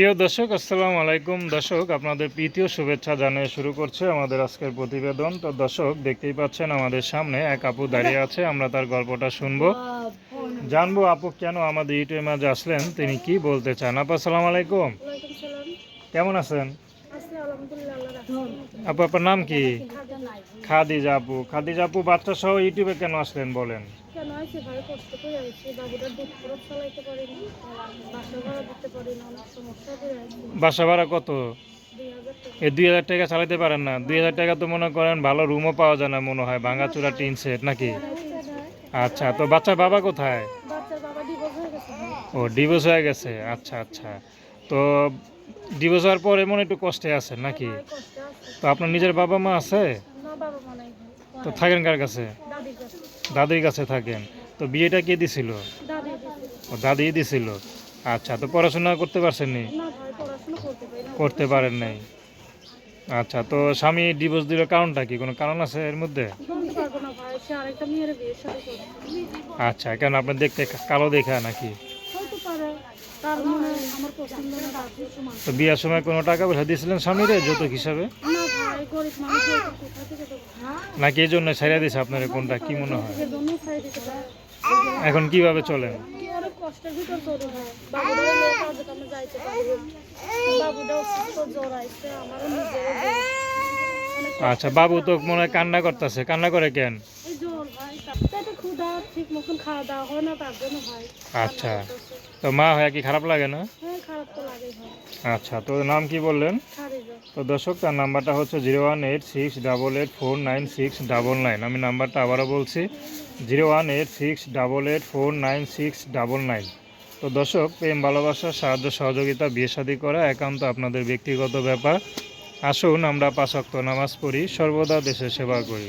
প্রিয় দর্শক, আসসালামু আলাইকুম। দর্শক, আপনাদের প্রীতীয় শুভেচ্ছা জানিয়ে শুরু করছে আমাদের আজকের প্রতিবেদন। তো দর্শক, দেখতেই পাচ্ছেন আমাদের সামনে এক আপু দাঁড়িয়ে আছে। আমরা তার গল্পটা শুনবো, জানবো আপু কেন আমাদের ইউটিউবের মাঝে আসলেন, তিনি কি বলতে চান। আপু আসসালামু আলাইকুম, কেমন আছেন? আপু আপনার নাম কি? খাদিজা আপু। খাদিজা আপু, বাচ্চা সহ ইউটিউবে কেন আসলেন বলেন? কেন আছে ভাই, কষ্ট করে আইছি, বাবুটার দুধ খরচ চালাইতে পারিনি, বাসা ভাড়া দিতে পারি না, অনেক সমস্যা করে আইছি। বাসা ভাড়া কত? 2000 টাকা। এই 2000 টাকা চালাতে পারেন না? 2000 টাকা তো মনে করেন ভালো রুমও পাওয়া যায় না মনে হয়, ভাঙাচোরা টিন সেট নাকি? আচ্ছা, তো বাচ্চার বাবা কোথায়? বাচ্চার বাবা ডিভোর্স হয়ে গেছে ভাই। ও, ডিভোর্স হয়ে গেছে। আচ্ছা আচ্ছা। তো ডিভোর্স হওয়ার পর এমন একটু কষ্টে আছেন নাকি? ভাই কষ্টে আছে। তো আপনার নিজের বাবা মা আছে? না, বাবা মা নাই ভাই। তো থাকেন কার কাছে? দাদির কাছে। দাদির কাছে থাকেন। তো বিয়েটা কে দিছিল? দাদি দিছে। ও, দাদিই দিছিল। আচ্ছা, তো পড়াশোনা করতে পারছেননি? না ভাই, পড়াশোনা করতে পারি না। করতে পারেন নাই। আচ্ছা, তো স্বামী ডিভোর্স দিল কারণটা কি? কোনো কারণ আছে এর মধ্যে? বলতে পারবো না ভাই, সে আরেকটা মেয়ের বিয়ের সাথে করছে। আচ্ছা, কেন আপনি দেখতে কালো দেখা নাকি? হয়তো পারে, তার মনে আমার পছন্দ না দাদি। তো বিয়ের সময় কোনো টাকা পয়সা দিয়েছিলেন স্বামীরে যৌতুক হিসাবে? না ভাই, গরিব মানুষ কোথা থেকে দেবো? নাকি এই জন্য ছাইড়া দিয়েছে আপনার? কোনটা কি মনে হয়? এর জন্য চাই দিতে পারে। এখন কিভাবে চলেন? অনেক কষ্টের ভিতর চলে ভাই, বাবুটাও নিয়ে কাজে কামে যাইতে পারি না। বাবুটা অসুস্থ, জ্বর আইছে, আমারও নিজেরও জ্বর। অনেক আচ্ছা, বাবু তো মনে হয় কান্না করতেছে। কান্না করে কেন? এই জ্বর ভাই, পেটে ক্ষুধা, ঠিক মতন খাওয়া দাওয়া হয় না, তার জন্য ভাই আচ্ছা, তো মা হয়ে কি খারাপ লাগে না? হ্যাঁ, খারাপ তো লাগেই ভাই। আচ্ছা, তো নাম কি বললেন? খারিজা। তো দর্শক, তার নাম্বারটা হচ্ছে 01868849699। আমি নাম্বারটা আবারও বলছি, 01868849699। তো দর্শক, প্রেম ভালোবাসা, সাহায্য সহযোগিতা, বিয়ে শাদী করা একান্ত আপনাদের ব্যক্তিগত ব্যাপার। আসুন আমরা 5 ওয়াক্ত নামাজ পড়ি, সর্বদা দেশের সেবা করি।